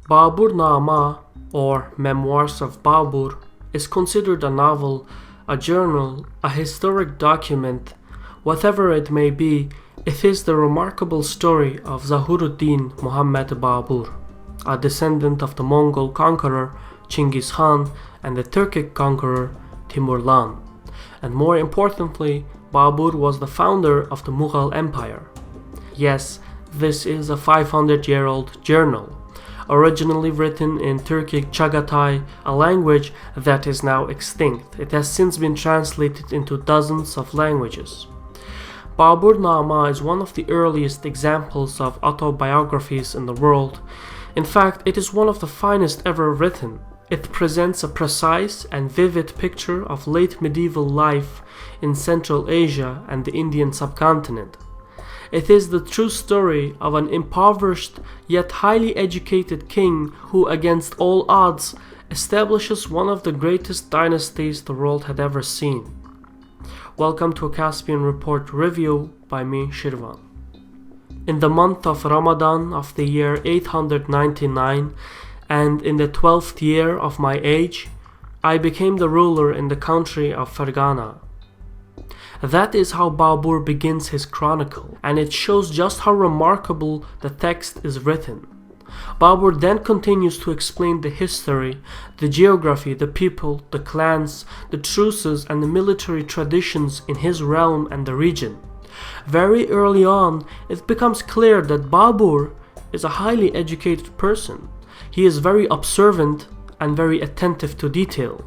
Babur Nama, or Memoirs of Babur, is considered a novel, a journal, a historic document. Whatever it may be, it is the remarkable story of Zahir-ud-din Muhammad Babur, a descendant of the Mongol conqueror Genghis Khan and the Turkic conqueror Tamerlane. And more importantly, Babur was the founder of the Mughal Empire. Yes, this is a 500-year-old journal, originally written in Turkic Chagatai, a language that is now extinct. It has since been translated into dozens of languages. Babur Nama is one of the earliest examples of autobiographies in the world. In fact, it is one of the finest ever written. It presents a precise and vivid picture of late medieval life in Central Asia and the Indian subcontinent. It is the true story of an impoverished yet highly educated king who, against all odds, establishes one of the greatest dynasties the world had ever seen. Welcome to a Caspian Report review by me, Shirvan. In the month of Ramadan of the year 899, and in the 12th year of my age, I became the ruler in the country of Fergana. That is how Babur begins his chronicle, and it shows just how remarkable the text is written. Babur then continues to explain the history, the geography, the people, the clans, the truces, and the military traditions in his realm and the region. Very early on, it becomes clear that Babur is a highly educated person. He is very observant and very attentive to detail.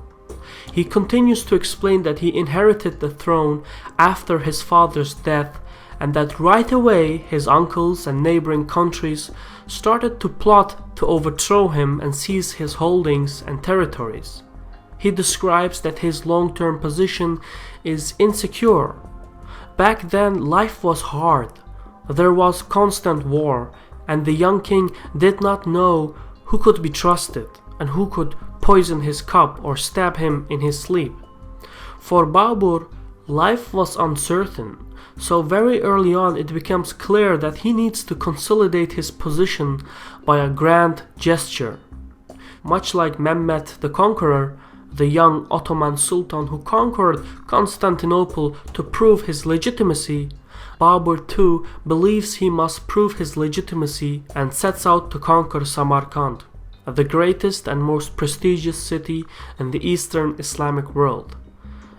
He continues to explain that he inherited the throne after his father's death, and that right away his uncles and neighboring countries started to plot to overthrow him and seize his holdings and territories. He describes that his long-term position is insecure. Back then, life was hard. There was constant war, and the young king did not know who could be trusted and who could poison his cup or stab him in his sleep. For Babur, life was uncertain, so very early on it becomes clear that he needs to consolidate his position by a grand gesture. Much like Mehmet the Conqueror, the young Ottoman Sultan who conquered Constantinople to prove his legitimacy, Babur too believes he must prove his legitimacy and sets out to conquer Samarkand, the greatest and most prestigious city in the Eastern Islamic world.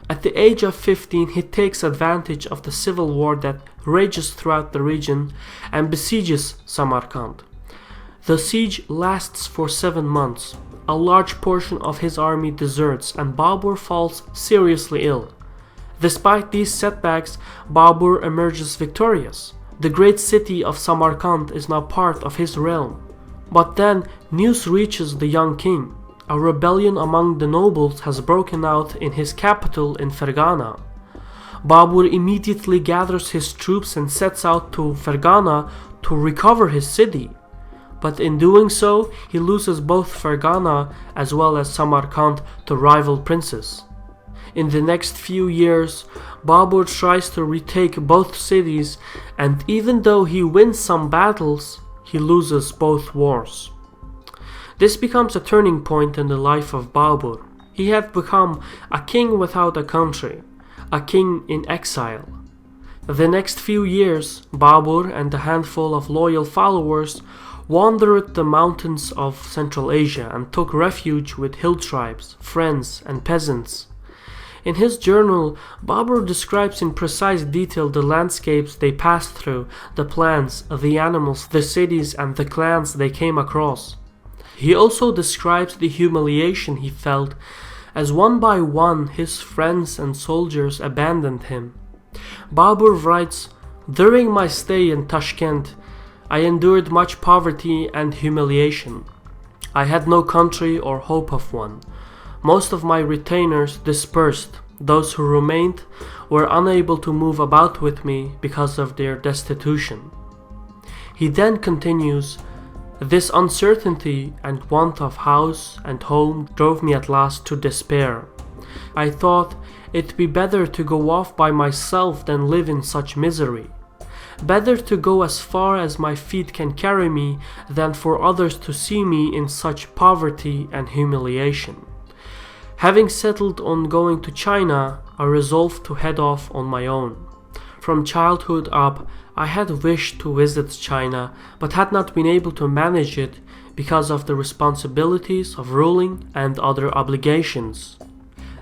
At the age of 15, he takes advantage of the civil war that rages throughout the region and besieges Samarkand. The siege lasts for 7 months. A large portion of his army deserts, and Babur falls seriously ill. Despite these setbacks, Babur emerges victorious. The great city of Samarkand is now part of his realm. But then news reaches the young king. A rebellion among the nobles has broken out in his capital in Fergana. Babur immediately gathers his troops and sets out to Fergana to recover his city. But in doing so, he loses both Fergana as well as Samarkand to rival princes. In the next few years, Babur tries to retake both cities, and even though he wins some battles, he loses both wars. This becomes a turning point in the life of Babur. He had become a king without a country, a king in exile. The next few years, Babur and a handful of loyal followers wandered the mountains of Central Asia and took refuge with hill tribes, friends, and peasants. In his journal, Babur describes in precise detail the landscapes they passed through, the plants, the animals, the cities, and the clans they came across. He also describes the humiliation he felt as one by one his friends and soldiers abandoned him. Babur writes, "During my stay in Tashkent, I endured much poverty and humiliation. I had no country or hope of one. Most of my retainers dispersed. Those who remained were unable to move about with me because of their destitution." He then continues, "This uncertainty and want of house and home drove me at last to despair. I thought it'd be better to go off by myself than live in such misery. Better to go as far as my feet can carry me than for others to see me in such poverty and humiliation. Having settled on going to China, I resolved to head off on my own. From childhood up, I had wished to visit China, but had not been able to manage it because of the responsibilities of ruling and other obligations.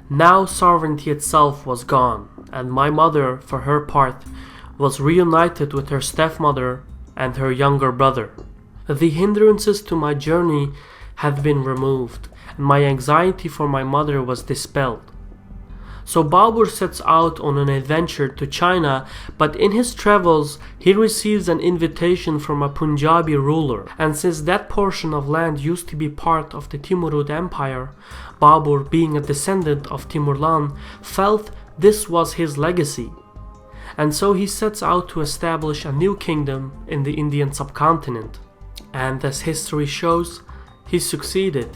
Now sovereignty itself was gone, and my mother, for her part, was reunited with her stepmother and her younger brother. The hindrances to my journey had been removed, and my anxiety for my mother was dispelled. So Babur sets out on an adventure to China, but in his travels he receives an invitation from a Punjabi ruler, and since that portion of land used to be part of the Timurid Empire, Babur, being a descendant of Tamerlane, felt this was his legacy. And so he sets out to establish a new kingdom in the Indian subcontinent. And as history shows, he succeeded.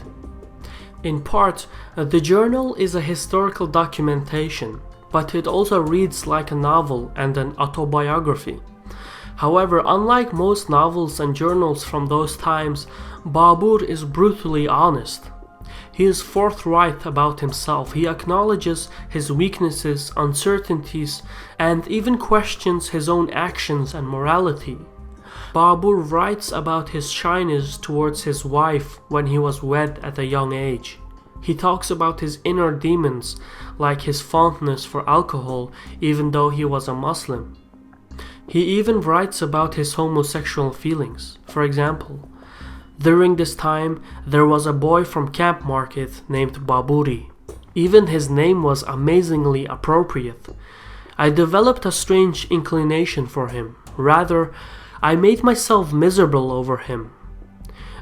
In part, the journal is a historical documentation, but it also reads like a novel and an autobiography. However, unlike most novels and journals from those times, Babur is brutally honest. He is forthright about himself. He acknowledges his weaknesses, uncertainties, and even questions his own actions and morality. Babur writes about his shyness towards his wife when he was wed at a young age. He talks about his inner demons, like his fondness for alcohol, even though he was a Muslim. He even writes about his homosexual feelings. For example, during this time, there was a boy from Camp Market named Baburi. Even his name was amazingly appropriate. I developed a strange inclination for him. Rather, I made myself miserable over him.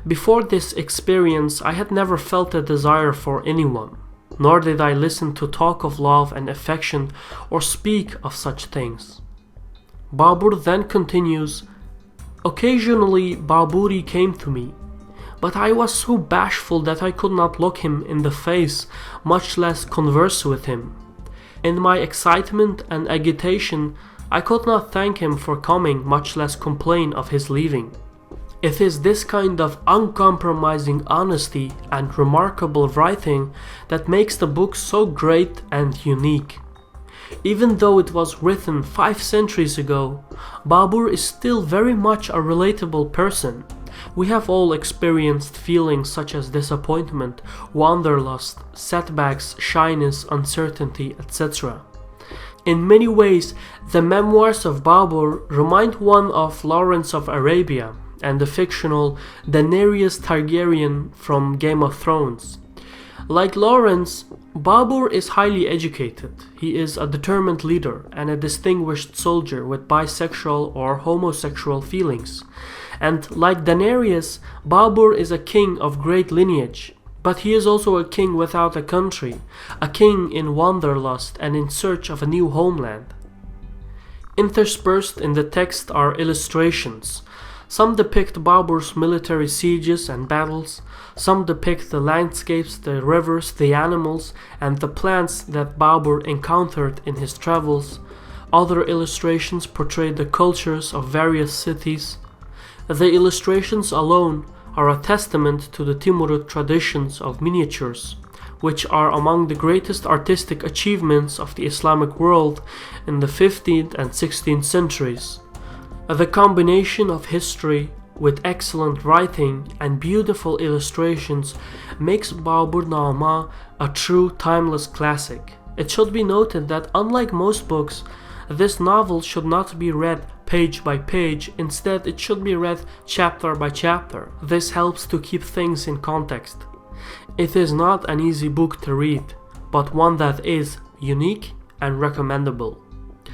Before this experience, I had never felt a desire for anyone, nor did I listen to talk of love and affection or speak of such things. Babur then continues, "Occasionally Baburi came to me, but I was so bashful that I could not look him in the face, much less converse with him. In my excitement and agitation, I could not thank him for coming, much less complain of his leaving." It is this kind of uncompromising honesty and remarkable writing that makes the book so great and unique. Even though it was written 5 centuries ago, Babur is still very much a relatable person. We have all experienced feelings such as disappointment, wanderlust, setbacks, shyness, uncertainty, etc. In many ways, the Memoirs of Babur remind one of Lawrence of Arabia and the fictional Daenerys Targaryen from Game of Thrones. Like Lawrence, Babur is highly educated. He is a determined leader and a distinguished soldier with bisexual or homosexual feelings. And like Daenerys, Babur is a king of great lineage, but he is also a king without a country, a king in wanderlust and in search of a new homeland. Interspersed in the text are illustrations. Some depict Babur's military sieges and battles, some depict the landscapes, the rivers, the animals, and the plants that Babur encountered in his travels. Other illustrations portray the cultures of various cities. The illustrations alone are a testament to the Timurid traditions of miniatures, which are among the greatest artistic achievements of the Islamic world in the 15th and 16th centuries. The combination of history with excellent writing and beautiful illustrations makes Babur Nama a true timeless classic. It should be noted that unlike most books, this novel should not be read page by page. Instead, it should be read chapter by chapter. This helps to keep things in context. It is not an easy book to read, but one that is unique and recommendable.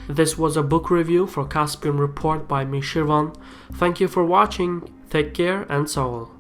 This was a book review for Caspian Report by me, Shirvan. Thank you for watching, take care and so on.